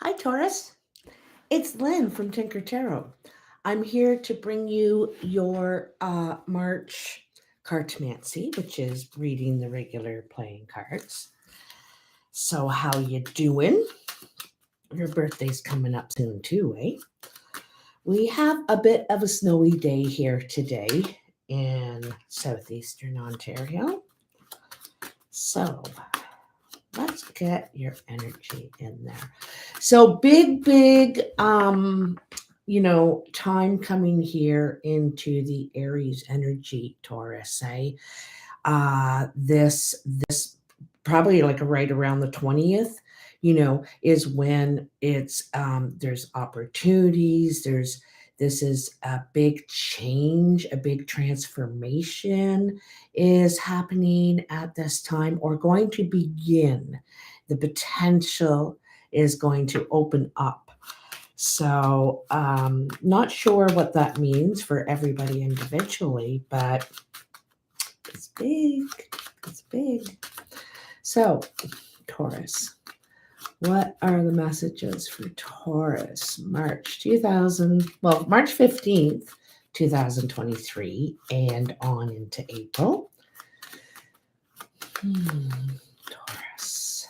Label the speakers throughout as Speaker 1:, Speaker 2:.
Speaker 1: Hi, Taurus. It's Lynn from Tinker Tarot. I'm here to bring you your March Cartomancy, which is reading the regular playing cards. So, how you doing? Your birthday's coming up soon too, eh? We have a bit of a snowy day here today in southeastern Ontario. So, let's get your energy in there. So big time coming here into the Aries energy, Taurus, eh? This probably like right around the 20th, is when there's opportunities, this is a big change, a big transformation is happening at this time or going to begin. The potential is going to open up. So, not sure what that means for everybody individually, but it's big. It's big. So, Taurus, what are the messages for Taurus? March 15th, 2023, and on into April. Taurus.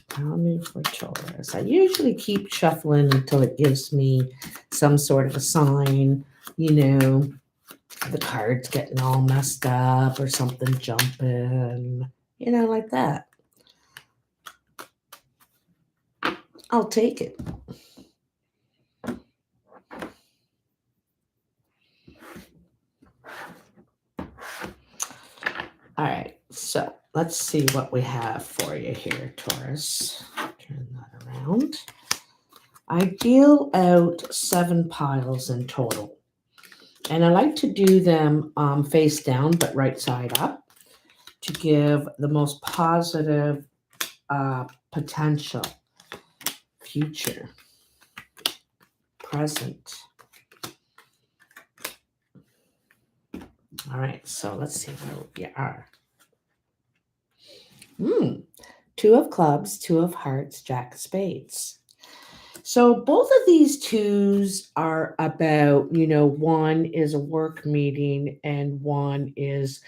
Speaker 1: Tell me for Taurus. I usually keep shuffling until it gives me some sort of a sign, the card's getting all messed up or something jumping, like that. I'll take it. All right, so let's see what we have for you here, Taurus. Turn that around. I deal out 7 piles in total. And I like to do them face down, but right side up to give the most positive potential, future, present. All right, so let's see where we are. 2 of clubs, 2 of hearts, Jack of spades. So both of these twos are about, one is a work meeting and one is,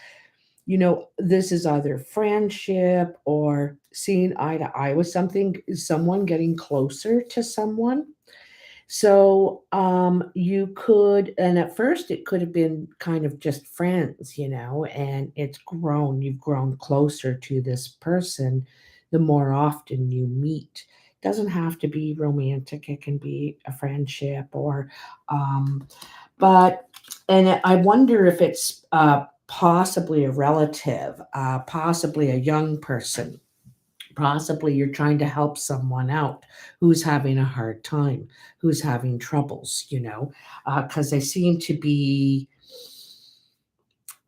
Speaker 1: this is either friendship or seeing eye to eye with someone getting closer to someone. So you could, and at first it could have been kind of just friends, and you've grown closer to this person the more often you meet. Doesn't have to be romantic, it can be a friendship um, but, and I wonder if it's possibly a relative, possibly a young person. Possibly you're trying to help someone out who's having a hard time, who's having troubles, because they seem to be,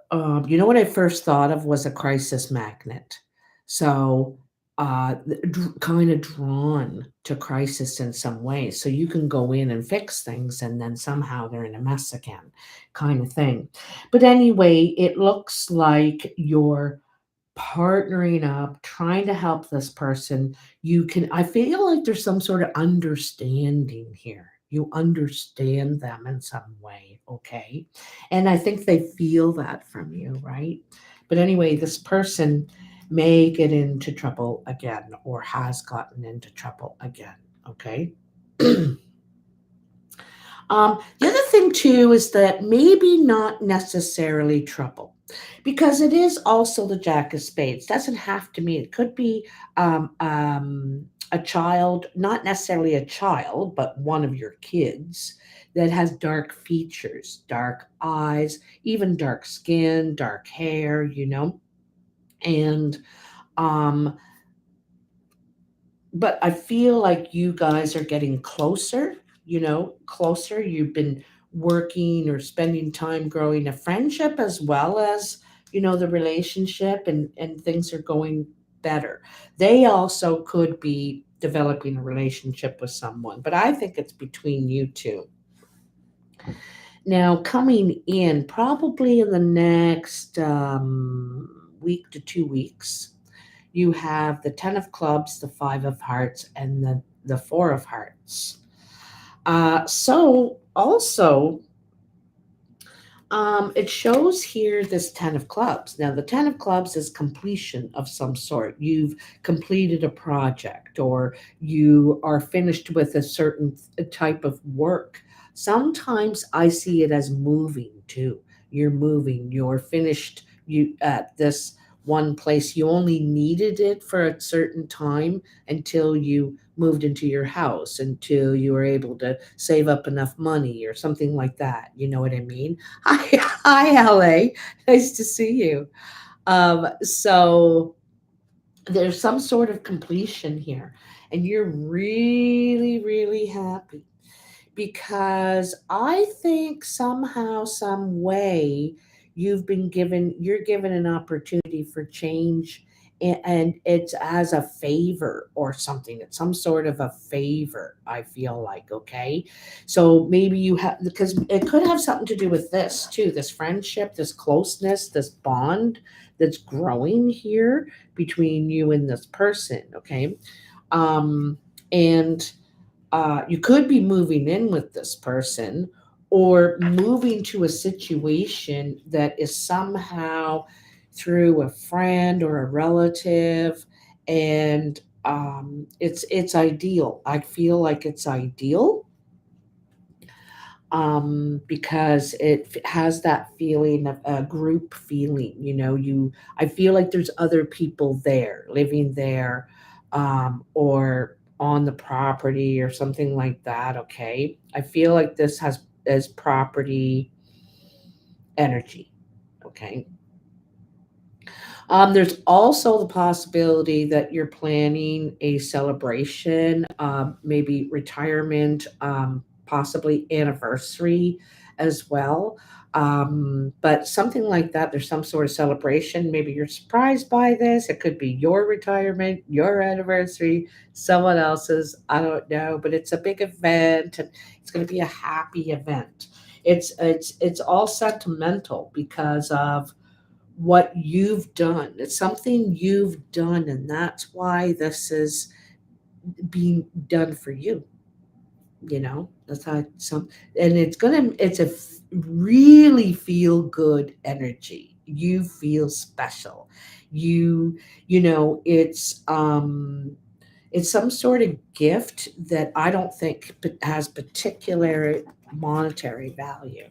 Speaker 1: what I first thought of was a crisis magnet. So, kind of drawn to crisis in some way. So you can go in and fix things and then somehow they're in a mess again, kind of thing. But anyway, it looks like you're partnering up, trying to help this person. I feel like there's some sort of understanding here. You understand them in some way, okay? And I think they feel that from you, right? But anyway, this person may get into trouble again or has gotten into trouble again, okay? The other thing too is that maybe not necessarily trouble, because it is also the Jack of Spades. Doesn't have to mean, it could be a child, not necessarily a child, but one of your kids that has dark features, dark eyes, even dark skin, dark hair, and um, but I feel like you guys are getting closer, closer. You've been working or spending time growing a friendship as well as, the relationship, and things are going better. They also could be developing a relationship with someone, but I think it's between you two. Now, coming in probably in the next week to 2 weeks, you have the 10 of clubs, the 5 of hearts, and the 4 of hearts. So also, it shows here this 10 of clubs. Now, the 10 of clubs is completion of some sort. You've completed a project or you are finished with a certain type of work. Sometimes I see it as moving too. You're moving, you're finished you at this one place. You only needed it for a certain time until you moved into your house, until you were able to save up enough money or something like that. You know what I mean? Hi, hi, LA. Nice to see you. So there's some sort of completion here, and you're really, really happy because I think somehow, some way, you're given an opportunity for change, and it's as a favor or something. It's some sort of a favor, I feel like, okay? So maybe you have, because it could have something to do with this too, this friendship, this closeness, this bond that's growing here between you and this person, okay? Um, and you could be moving in with this person or moving to a situation that is somehow through a friend or a relative, and it's ideal. I feel like it's ideal, because has that feeling of a group feeling. I feel like there's other people there, living there, or on the property or something like that. Okay, I feel like this has as property energy. Okay. There's also the possibility that you're planning a celebration, maybe retirement, possibly anniversary as well. But something like that, there's some sort of celebration. Maybe you're surprised by this. It could be your retirement, your anniversary, someone else's. I don't know, but it's a big event and it's going to be a happy event. It's all sentimental because of what you've done. It's something you've done, and that's why this is being done for you. That's how some, and really feel good energy. You feel special. You, it's some sort of gift that I don't think has particular monetary value.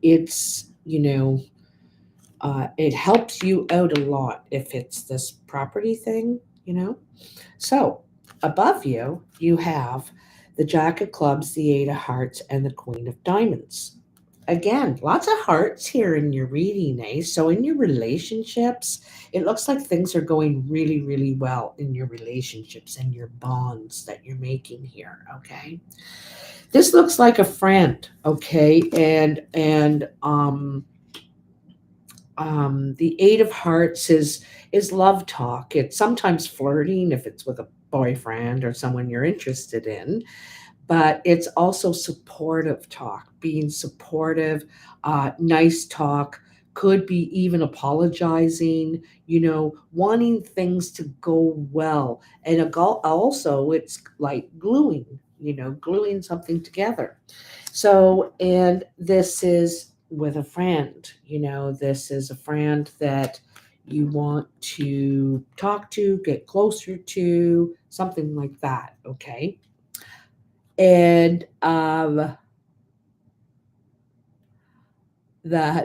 Speaker 1: It's, it helps you out a lot if it's this property thing. So above you, you have the Jack of Clubs, the Eight of Hearts, and the Queen of Diamonds. Again, lots of hearts here in your reading, eh? So in your relationships, it looks like things are going really, really well in your relationships and your bonds that you're making here, okay? This looks like a friend, okay? And the Eight of Hearts is love talk. It's sometimes flirting if it's with a boyfriend or someone you're interested in, but it's also supportive talk, being supportive, nice talk. Could be even apologizing, wanting things to go well. And also, it's like gluing something together. So, and this is with a friend, this is a friend that you want to talk to, get closer to, something like that, okay? And that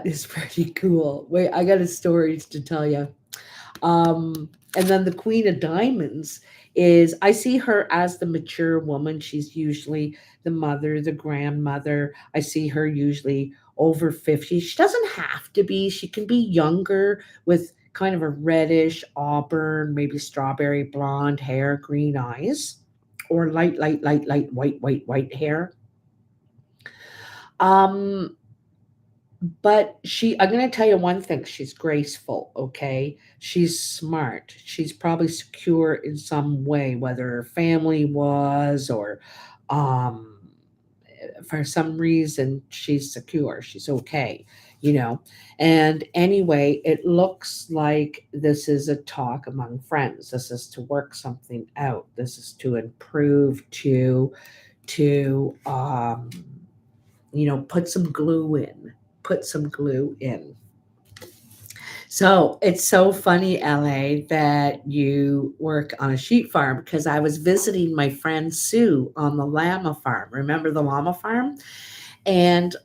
Speaker 1: is pretty cool. Wait, I got a story to tell you. And then the Queen of Diamonds is, I see her as the mature woman. She's usually the mother, the grandmother. I see her usually over 50. She doesn't have to be, she can be younger with kind of a reddish auburn, maybe strawberry blonde hair, green eyes, or light white hair. Um, but I'm going to tell you one thing. She's graceful, okay? She's smart. She's probably secure in some way, whether her family was or um, for some reason she's secure. She's okay. you know. And anyway, it looks like this is a talk among friends. This is to work something out. This is to improve, to put some glue in. Put some glue in. So it's so funny, LA, that you work on a sheep farm because I was visiting my friend Sue on the llama farm. Remember the llama farm? And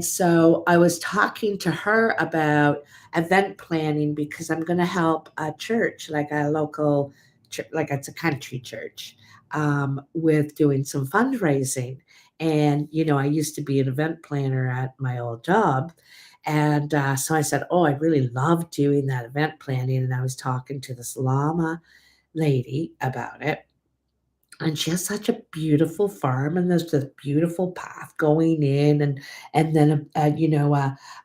Speaker 1: so I was talking to her about event planning because I'm going to help a church, like a local church, like it's a country church, with doing some fundraising. And I used to be an event planner at my old job. And so I said, "Oh, I really love doing that event planning." And I was talking to this llama lady about it, and she has such a beautiful farm, and there's this beautiful path going in, and then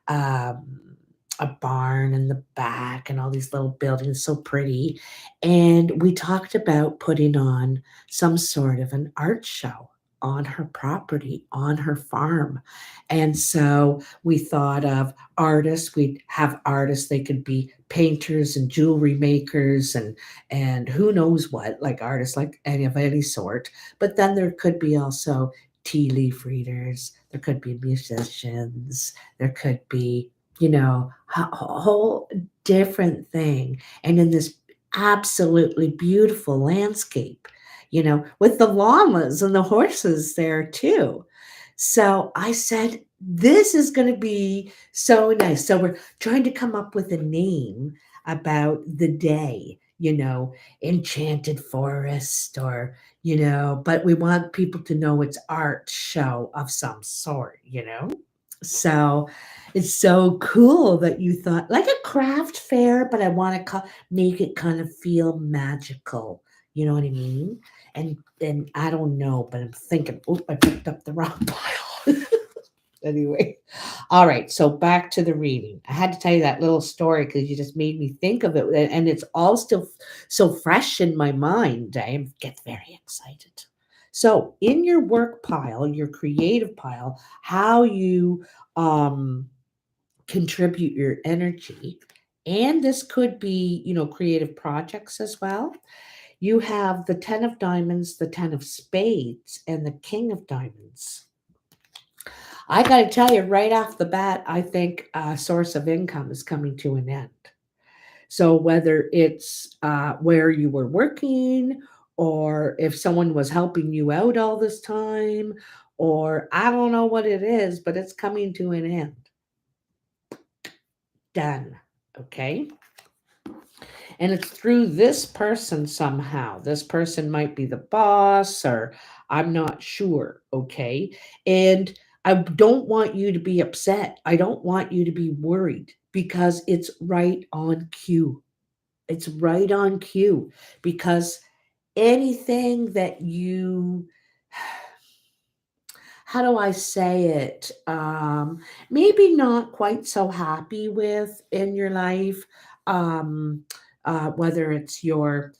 Speaker 1: um, a barn in the back, and all these little buildings, so pretty. And we talked about putting on some sort of an art show on her property, on her farm. And so we thought of artists. We'd have artists. They could be painters and jewelry makers and who knows what, like artists like any of any sort. But then there could be also tea leaf readers, there could be musicians, there could be, a whole different thing. And in this absolutely beautiful landscape, with the llamas and the horses there too. So I said, this is going to be so nice. So we're trying to come up with a name about the day, enchanted forest, or, but we want people to know it's art show of some sort. So it's so cool that you thought like a craft fair, but I want to make it kind of feel magical. You know what I mean? And I don't know, but I'm thinking, oh, I picked up the wrong pile. Anyway, all right. So back to the reading. I had to tell you that little story because you just made me think of it, and it's all still so fresh in my mind. I get very excited. So in your work pile, your creative pile, how you um, contribute your energy, and this could be, creative projects as well. You have the 10 of diamonds, the 10 of spades, and the king of diamonds. I got to tell you right off the bat, I think a source of income is coming to an end. So whether it's where you were working, or if someone was helping you out all this time, or I don't know what it is, but it's coming to an end. Done. Okay. And it's through this person somehow. This person might be the boss, or I'm not sure. Okay. And I don't want you to be upset. I don't want you to be worried because it's right on cue. It's right on cue because anything that you, how do I say it? Maybe not quite so happy with in your life, um, whether it's your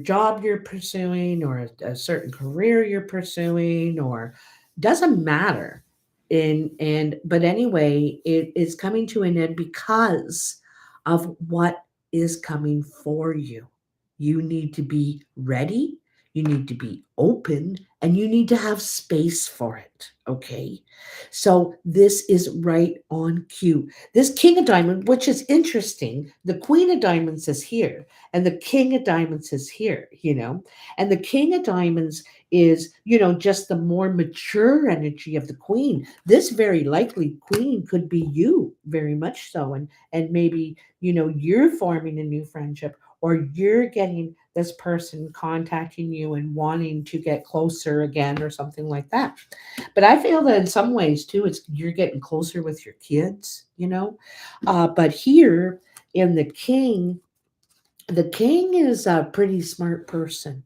Speaker 1: job you're pursuing, or a certain career you're pursuing, or doesn't matter. But anyway, it is coming to an end because of what is coming for you. You need to be ready. You need to be open, and you need to have space for it. Okay. So this is right on cue. This king of diamond, which is interesting, the queen of diamonds is here and the king of diamonds is here. And the king of diamonds is, just the more mature energy of the queen. This very likely queen could be you, very much so. And maybe, you're forming a new friendship, or you're getting this person contacting you and wanting to get closer again, or something like that. But I feel that in some ways too, it's you're getting closer with your kids. But here in the king is a pretty smart person.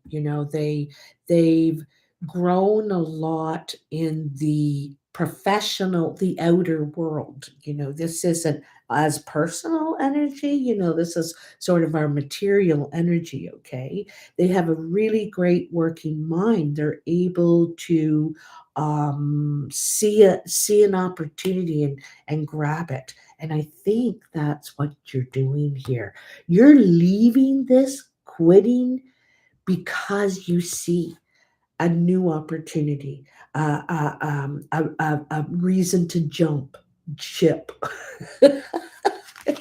Speaker 1: They've grown a lot in the professional, the outer world. This isn't as personal energy, this is sort of our material energy, okay? They have a really great working mind. They're able to see an opportunity and grab it. And I think that's what you're doing here. You're leaving this, quitting, because you see a new opportunity, a reason to jump ship.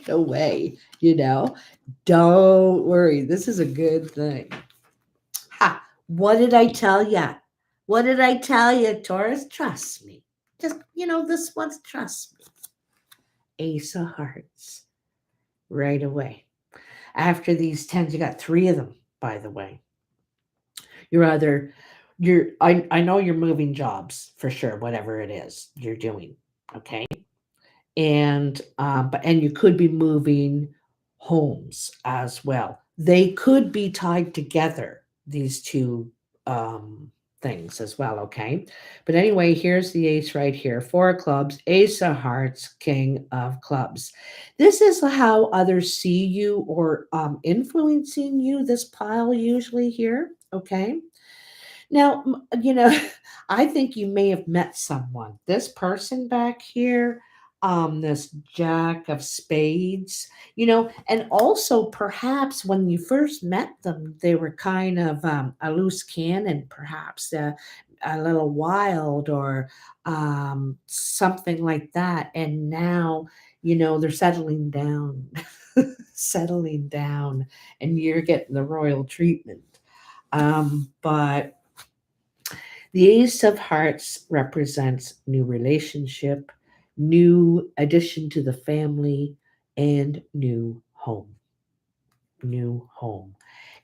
Speaker 1: No way, Don't worry. This is a good thing. Ha! What did I tell ya? What did I tell you, Taurus? Trust me. Just, this one's trust me. Ace of Hearts. Right away. After these tens, you got three of them, by the way. You're either I know you're moving jobs for sure, whatever it is you're doing. Okay. And you could be moving homes as well. They could be tied together, these two things as well, okay? But anyway, here's the ace right here. Four of clubs, ace of hearts, king of clubs. This is how others see you or influencing you, this pile usually here, okay? Now, I think you may have met someone. This person back here, this Jack of Spades, and also perhaps when you first met them, they were kind of a loose cannon, perhaps a little wild or something like that. And now, they're settling down, settling down, and you're getting the royal treatment. But the Ace of Hearts represents new relationship, new addition to the family, and new home. New home.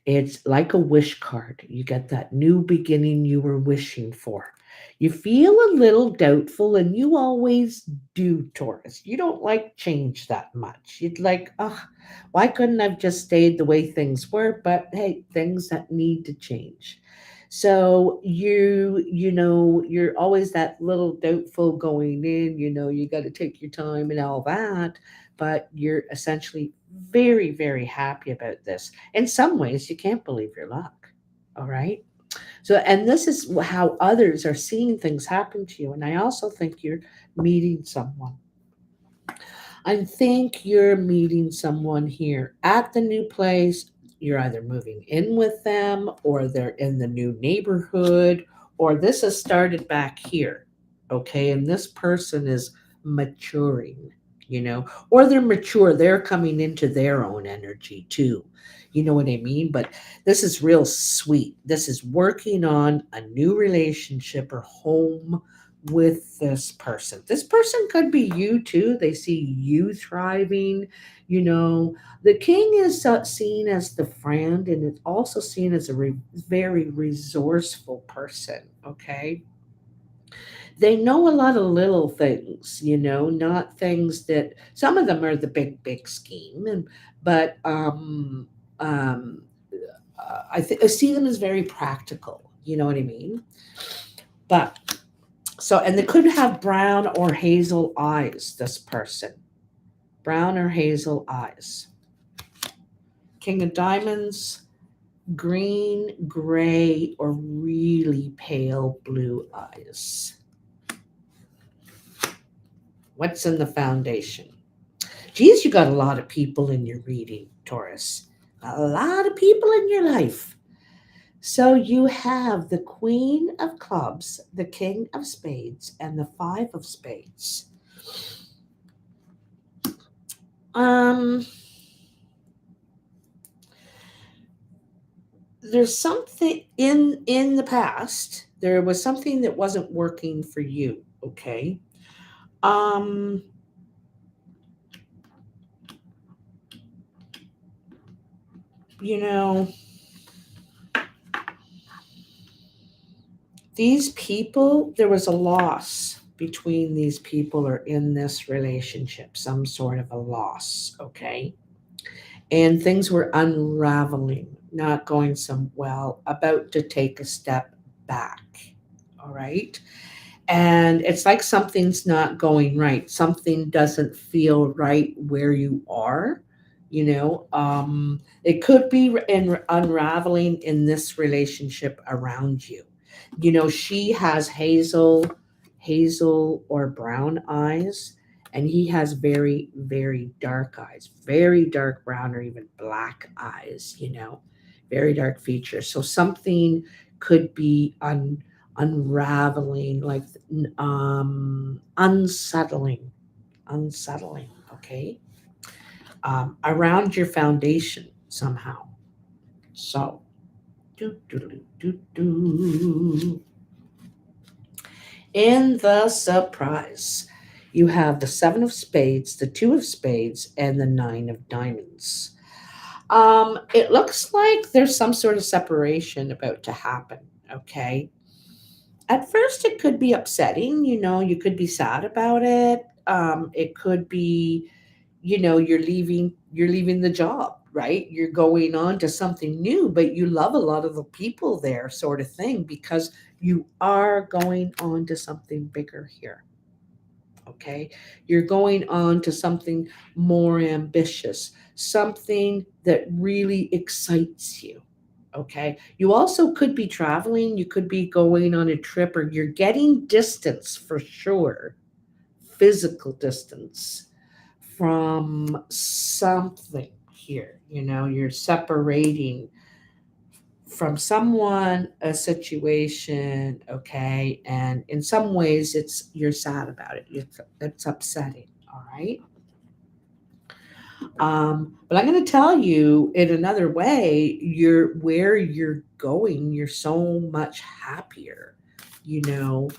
Speaker 1: It's like a wish card. You get that new beginning you were wishing for. You feel a little doubtful, and you always do, Taurus. You don't like change that much. You'd like, oh, why couldn't I've just stayed the way things were? But hey, things that need to change. So you're always that little doubtful going in, you got to take your time and all that, but you're essentially very, very happy about this. In some ways, you can't believe your luck. All right. So, and this is how others are seeing things happen to you. And I also think you're meeting someone. I think you're meeting someone here at the new place. You're either moving in with them or they're in the new neighborhood or this has started back here. Okay. And this person is maturing, or they're mature. They're coming into their own energy too. You know what I mean? But this is real sweet. This is working on a new relationship or home with this person. This person could be you too. They see you thriving. The king is seen as the friend and it's also seen as a very resourceful person. Okay. They know a lot of little things, not things that some of them are the big, big scheme. But I see them as very practical. You know what I mean? But and they could have brown or hazel eyes, this person. Brown or hazel eyes. King of Diamonds, green, gray, or really pale blue eyes. What's in the foundation? Geez, you got a lot of people in your reading, Taurus. A lot of people in your life. So you have the Queen of Clubs, the King of Spades, and the Five of Spades. Um, there's something in the past. There was something that wasn't working for you. Okay. Um, you know, these people. There was a loss between these people or in this relationship. Some sort of a loss. Okay. And things were unraveling, not going so well, about to take a step back. All right. and it's like something's not going right. Something doesn't feel right where you are. It could be unraveling in this relationship around you. She has hazel or brown eyes, and he has very, very dark eyes, very dark brown or even black eyes. Very dark features. So something could be unraveling, like unsettling, okay, around your foundation somehow. So, do, do, do, do, do. In the surprise, you have the seven of spades, the two of spades, and the nine of diamonds. It looks like there's some sort of separation about to happen, okay? At first it could be upsetting, you could be sad about it. It could be, you're leaving the job, right? You're going on to something new, but you love a lot of the people there, sort of thing, because you are going on to something bigger here. Okay, you're going on to something more ambitious, something that really excites you. Okay, you also could be traveling, you could be going on a trip, or you're getting distance for sure, physical distance from something here. You're separating from someone, a situation, okay? And in some ways you're sad about it. It's upsetting, all right? But I'm going to tell you in another way, where you're going, you're so much happier. You know,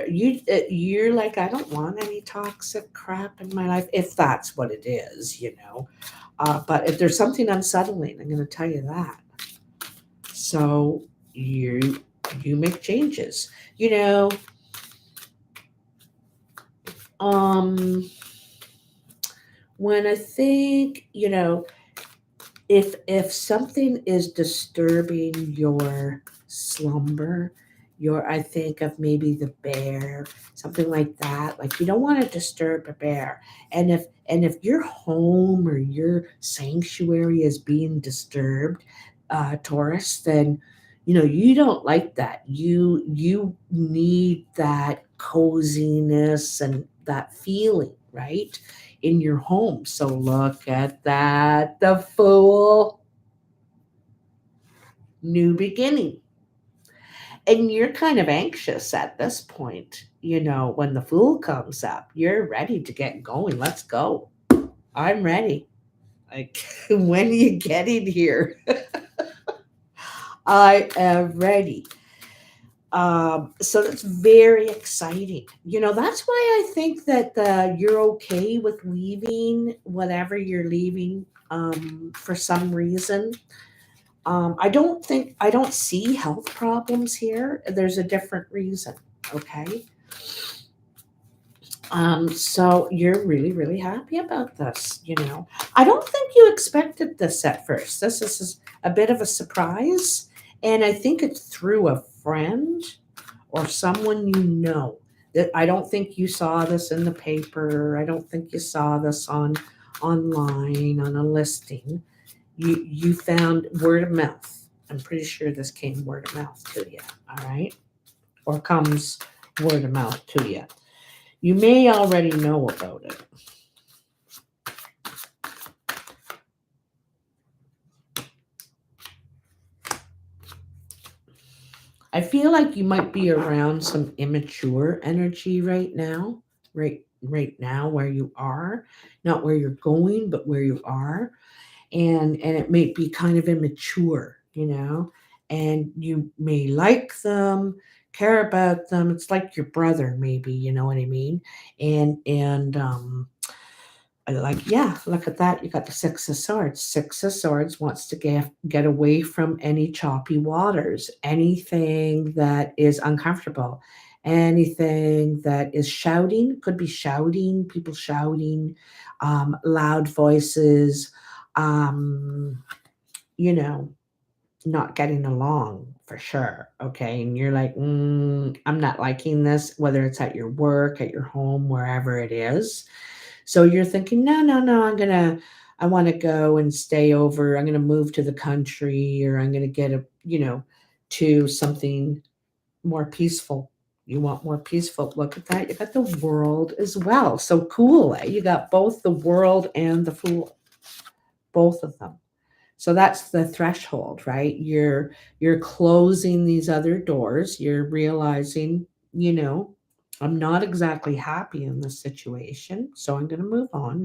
Speaker 1: you're like, I don't want any toxic crap in my life, if that's what it is. But if there's something unsettling, I'm going to tell you that. So you make changes. You know, um, when I think, if something is disturbing your slumber, I think of maybe the bear, something like that. Like, you don't want to disturb a bear. And if your home or your sanctuary is being disturbed, Taurus, then you don't like that. You need that coziness and that feeling, right? In your home. So look at that. The Fool, new beginning. And you're kind of anxious at this point. When the Fool comes up, you're ready to get going. Let's go. I'm ready. Like, when are you getting here? I am ready. So that's very exciting. That's why I think that you're okay with leaving whatever you're leaving, for some reason. I don't see health problems here. There's a different reason. Okay. So you're really, really happy about this. I don't think you expected this at first. This is a bit of a surprise. And I think it's through a friend or someone you know. That I don't think you saw this in the paper. I don't think you saw this online on a listing. You found word of mouth. I'm pretty sure this came word of mouth to you. All right, or comes word of mouth to you. You may already know about it. I feel like you might be around some immature energy right now, right now where you are, not where you're going, but where you are. And it may be kind of immature. And you may like them, care about them. It's like your brother, maybe, you know what I mean? And I like, yeah, look at that. You got the Six of Swords. Six of Swords wants to get away from any choppy waters, anything that is uncomfortable, anything that is shouting, could be shouting, people shouting, loud voices, um, you know, not getting along for sure. Okay. And you're like, I'm not liking this, whether it's at your work, at your home, wherever it is. So you're thinking, no, no, no, I want to go and stay over. I'm going to move to the country, or I'm going to get to something more peaceful. You want more peaceful. Look at that. You got the world as well. So cool. Eh? You got both the world and the fool, both of them. So that's the threshold, right? You're closing these other doors. You're realizing, I'm not exactly happy in this situation, so I'm going to move on.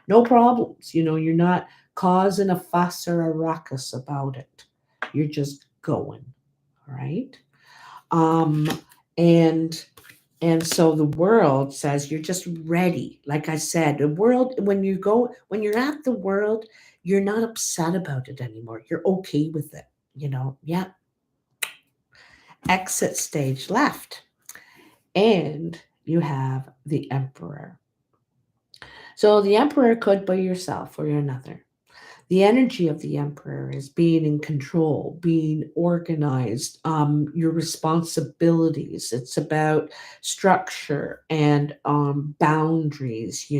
Speaker 1: No problems. You're not causing a fuss or a ruckus about it. You're just going, all right? Um, and and so the world says you're just ready. Like I said, the world, when you're at the world, you're not upset about it anymore. You're okay with it. Yeah. Exit stage left. And you have the emperor. So the emperor could be yourself or another. The energy of the emperor is being in control, being organized, your responsibilities. It's about structure and boundaries,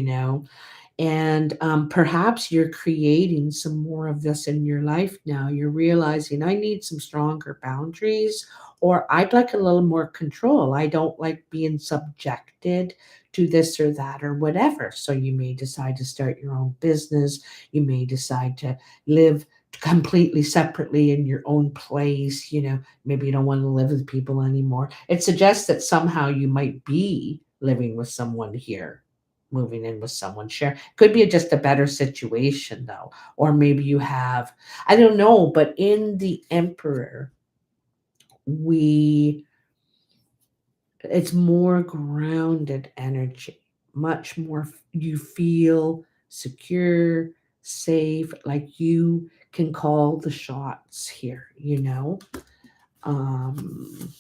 Speaker 1: and perhaps you're creating some more of this in your life now. You're realizing, I need some stronger boundaries, or I'd like a little more control. I don't like being subjected to this or that or whatever. So you may decide to start your own business. You may decide to live completely separately in your own place. Maybe you don't want to live with people anymore. It suggests that somehow you might be living with someone here, moving in with someone. Share could be just a better situation though, or maybe you have, I don't know. But in the emperor, we it's more grounded energy, much more. You feel secure, safe, like you can call the shots here, um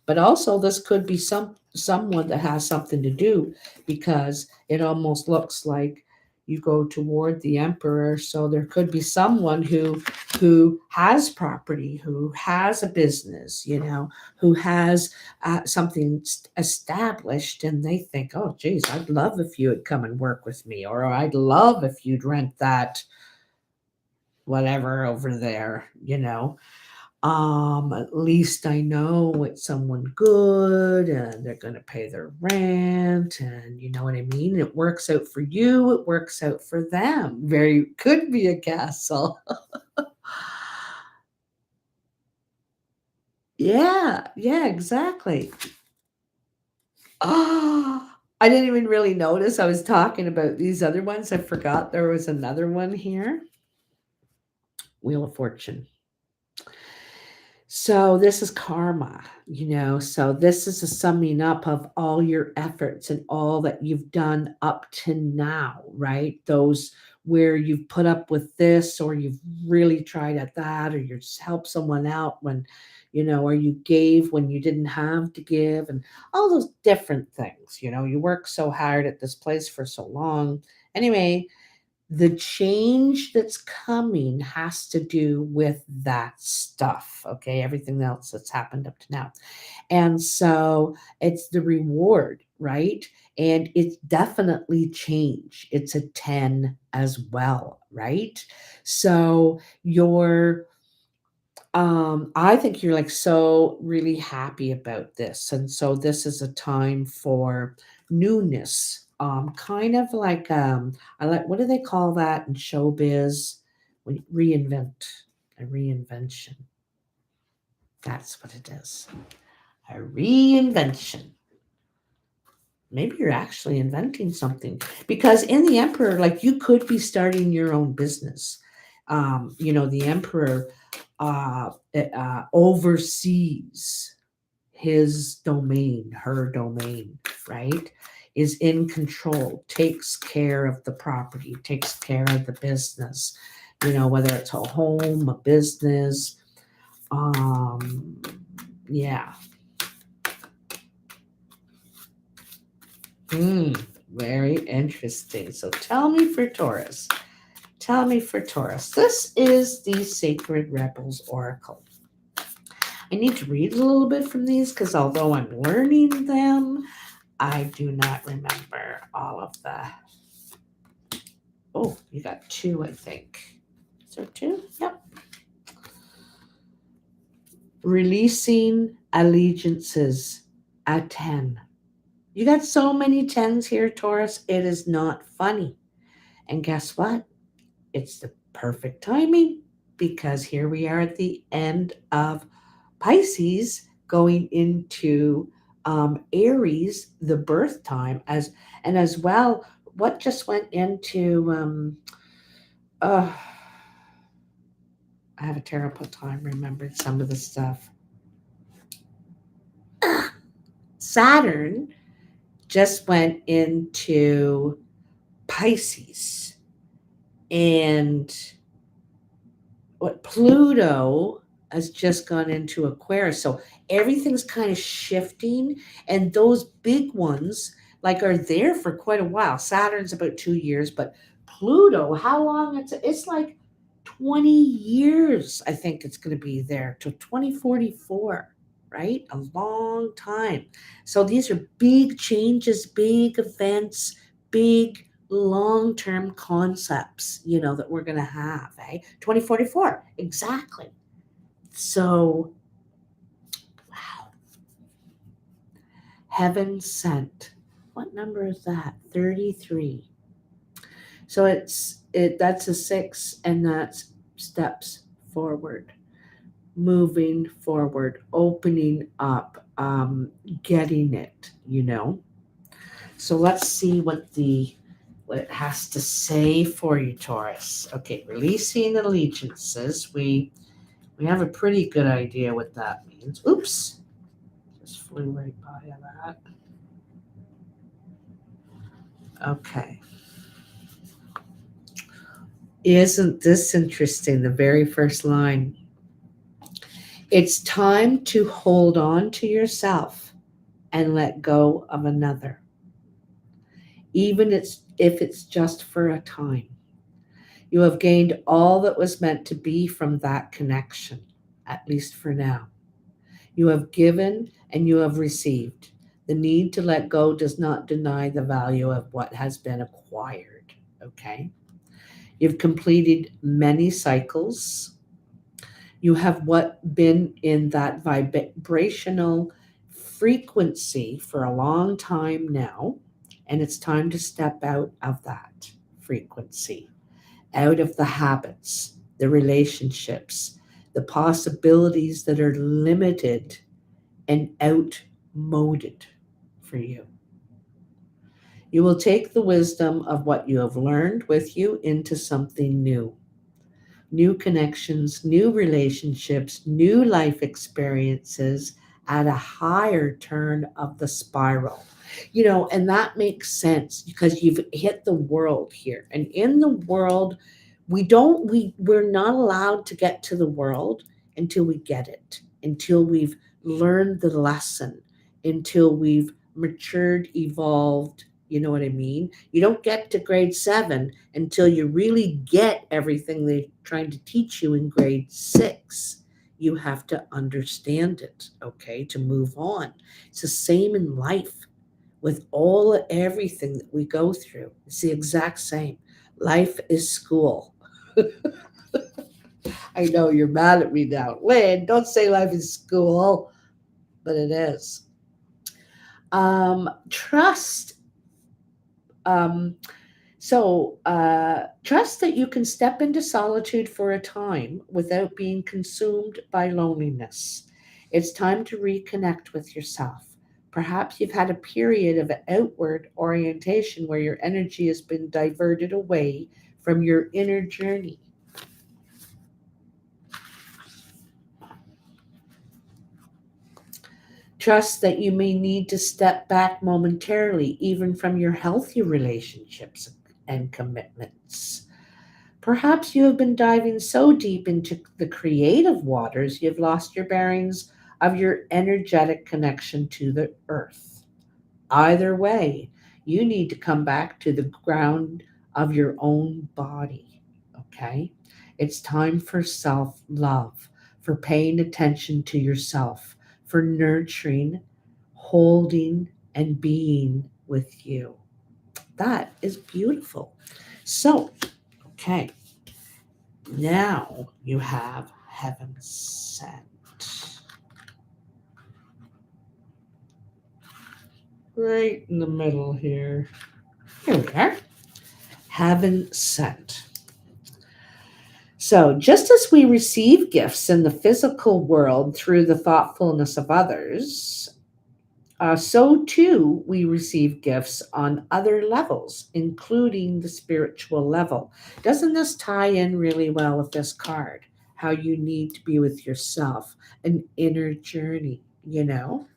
Speaker 1: but also this could be someone that has something to do, because it almost looks like you go toward the emperor. So there could be someone who has property, who has a business, who has something established, and they think, oh geez, I'd love if you would come and work with me, or I'd love if you'd rent that whatever over there. At least I know it's someone good and they're going to pay their rent, and you know what I mean? It works out for you, it works out for them. Very could be a castle. Yeah, yeah, exactly. Oh, I didn't even really notice I was talking about these other ones. I forgot there was another one here. Wheel of Fortune. So this is karma, so this is a summing up of all your efforts and all that you've done up to now, right? Those where you've put up with this, or you've really tried at that, or you just helped someone out when, or you gave when you didn't have to give, and all those different things. You work so hard at this place for so long. Anyway, the change that's coming has to do with that stuff. Okay. Everything else that's happened up to now. And so it's the reward, right? And it's definitely change. It's a 10 as well, right? So I think you're like so really happy about this. And so this is a time for newness. Kind of like I like, what do they call that in showbiz? When you reinvent, a reinvention. That's what it is. A reinvention. Maybe you're actually inventing something, because in the emperor, like, you could be starting your own business. The emperor oversees his domain, her domain, right? Is in control, takes care of the property, takes care of the business, whether it's a home, a business. Yeah. Hmm, very interesting. So tell me for Taurus. tell me for Taurus. This is the Sacred Rebels Oracle. I need to read a little bit from these because although I'm learning them, I do not remember all of the. Oh, you got two, I think. Is there two? Yep. Releasing allegiances at 10. You got so many 10s here, Taurus. It is not funny. And guess what? It's the perfect timing because here we are at the end of Pisces going into Aries, the birth time, as well. What just went into? Uh, I have a terrible time remembering some of the stuff. Saturn just went into Pisces, and what Pluto has just gone into Aquarius. So everything's kind of shifting, and those big ones like are there for quite a while. Saturn's about 2 years, but Pluto, how long? It's like 20 years. I think it's going to be there till 2044, right? A long time. So these are big changes, big events, big long-term concepts, that we're going to have, 2044, exactly. So, wow. Heaven sent. What number is that? 33. So that's a 6, and that's steps forward, moving forward, opening up, getting it. So let's see what it has to say for you, Taurus. Okay, releasing allegiances. We have a pretty good idea what that means. Oops, just flew right by that. Okay. Isn't this interesting? The very first line. It's time to hold on to yourself and let go of another, even if it's just for a time. You have gained all that was meant to be from that connection, at least for now. You have given and you have received. The need to let go does not deny the value of what has been acquired. Okay? You've completed many cycles. You have been in that vibrational frequency for a long time now, and it's time to step out of that frequency, out of the habits, the relationships, the possibilities that are limited and outmoded for you. You will take the wisdom of what you have learned with you into something new. New connections, new relationships, new life experiences at a higher turn of the spiral. And that makes sense because you've hit the world here. And in the world, we're not allowed to get to the world until we get it, until we've learned the lesson, until we've matured, evolved. You know what I mean? You don't get to grade 7 until you really get everything they're trying to teach you in grade 6. You have to understand it, okay, to move on. It's the same in life with everything that we go through. It's the exact same. Life is school. I know you're mad at me now. Lynn, don't say life is school, but it is. Trust. Trust that you can step into solitude for a time without being consumed by loneliness. It's time to reconnect with yourself. Perhaps you've had a period of outward orientation where your energy has been diverted away from your inner journey. Trust that you may need to step back momentarily, even from your healthy relationships and commitments. Perhaps you have been diving so deep into the creative waters, you've lost your bearings of your energetic connection to the earth. Either way, you need to come back to the ground of your own body. Okay. It's time for self love, for paying attention to yourself, for nurturing, holding, and being with you. That is beautiful. So, okay, now you have heaven sent. Right in the middle here. Here we are. Heaven sent. So, just as we receive gifts in the physical world through the thoughtfulness of others, so too we receive gifts on other levels, including the spiritual level. Doesn't this tie in really well with this card? How you need to be with yourself, an inner journey, you know?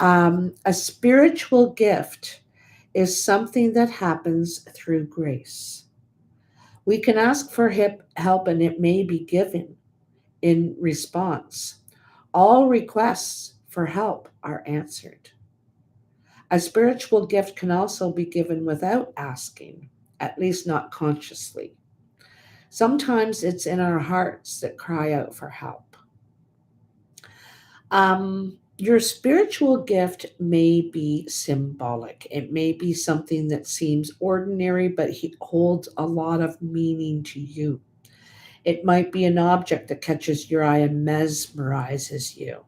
Speaker 1: A spiritual gift is something that happens through grace. We can ask for help and it may be given in response. All requests for help are answered. A spiritual gift can also be given without asking, at least not consciously. Sometimes it's in our hearts that cry out for help. Your spiritual gift may be symbolic. It may be something that seems ordinary, but holds a lot of meaning to you. It might be an object that catches your eye and mesmerizes you.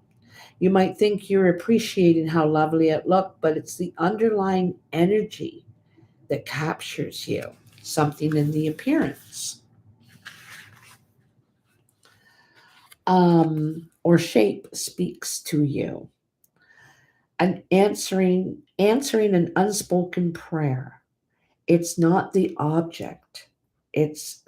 Speaker 1: You might think you're appreciating how lovely it looked, but it's the underlying energy that captures you, something in the appearance or shape speaks to you. And answering an unspoken prayer. It's not the object, it's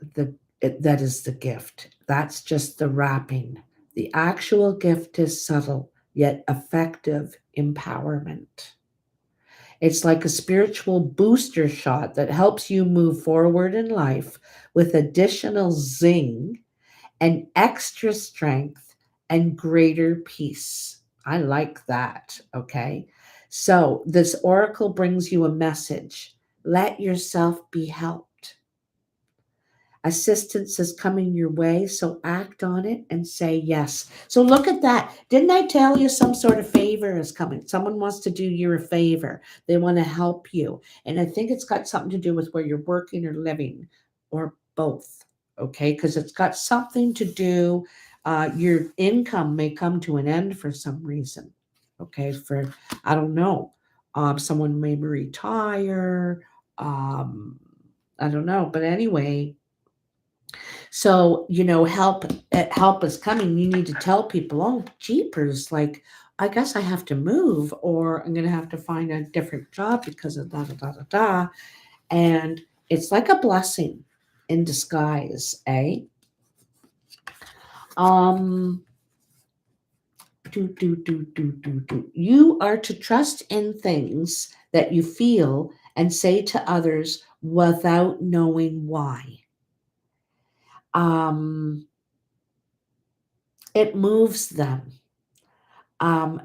Speaker 1: that is the gift. That's just the wrapping. The actual gift is subtle yet effective empowerment. It's like a spiritual booster shot that helps you move forward in life with additional zing and extra strength and greater peace. I like that. Okay. So this oracle brings you a message. Let yourself be helped. Assistance is coming your way, so act on it and say yes. So look at that. Didn't I tell you some sort of favor is coming? Someone wants to do you a favor. They want to help you. And I think it's got something to do with where you're working or living or both. Okay, because it's got something to do. Your income may come to an end for some reason. Okay, for I don't know. Someone may retire. Um, I don't know, but anyway, so, help is coming. You need to tell people, oh, jeepers, like, I guess I have to move or I'm going to have to find a different job because of da da da da da. And it's like a blessing in disguise, eh? Um, You are to trust in things that you feel and say to others without knowing why. Um, it moves them.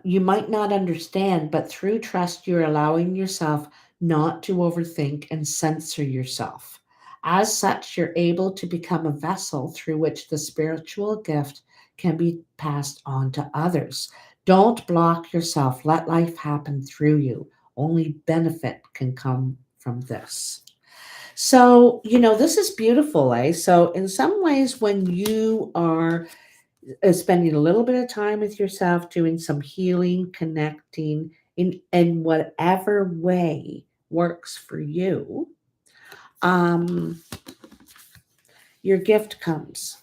Speaker 1: You might not understand, but through trust, you're allowing yourself not to overthink and censor yourself. As such, you're able to become a vessel through which the spiritual gift can be passed on to others. Don't block yourself. Let life happen through you. Only benefit can come from this. So, this is beautiful, eh? So, in some ways, when you are spending a little bit of time with yourself, doing some healing, connecting in whatever way works for you, um, your gift comes.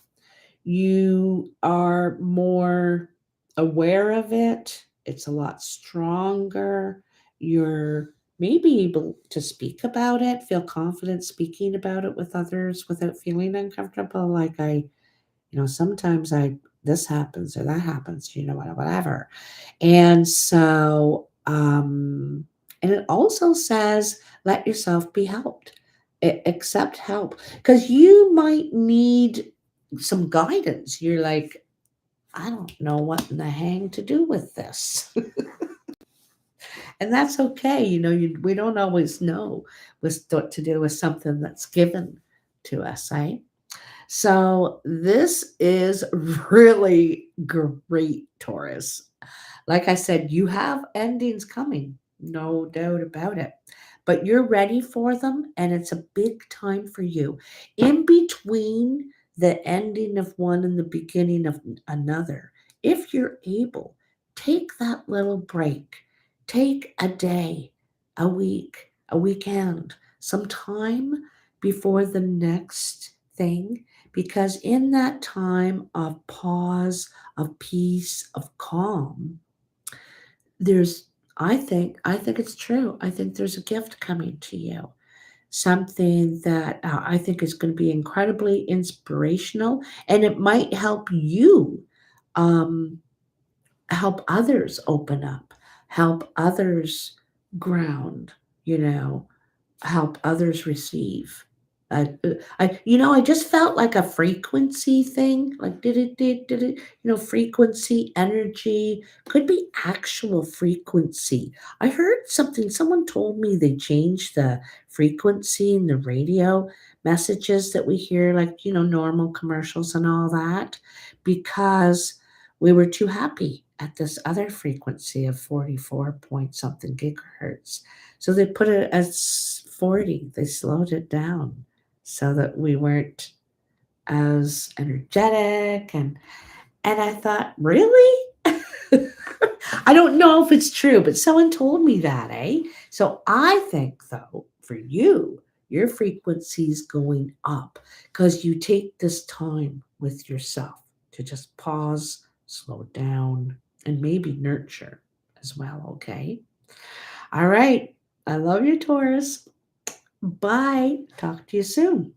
Speaker 1: You are more aware of it. It's a lot stronger. You're maybe able to speak about it, feel confident speaking about it with others without feeling uncomfortable. Like sometimes this happens or that happens, whatever. And so, and it also says, let yourself be helped. Accept help because you might need some guidance. You're like, I don't know what in the hang to do with this. And that's okay. We don't always know what to do with something that's given to us, right? So this is really great, Taurus. Like I said, you have endings coming, no doubt about it. But you're ready for them, and it's a big time for you. In between the ending of one and the beginning of another, if you're able, take that little break. Take a day, a week, a weekend, some time before the next thing, because in that time of pause, of peace, of calm, there's I think it's true. I think there's a gift coming to you. Something that I think is going to be incredibly inspirational, and it might help you um, help others open up, help others ground, you know, help others receive. I just felt like a frequency thing, like did it, frequency, energy, could be actual frequency. I heard something, someone told me they changed the frequency in the radio messages that we hear, like, normal commercials and all that, because we were too happy at this other frequency of 44 point something gigahertz. So they put it as 40. They slowed it down so that we weren't as energetic, and I thought, really? I don't know if it's true, but someone told me that, eh? So I think though, for you, your frequency's going up because you take this time with yourself to just pause, slow down, and maybe nurture as well, okay? All right. I love you, Taurus. Bye. Talk to you soon.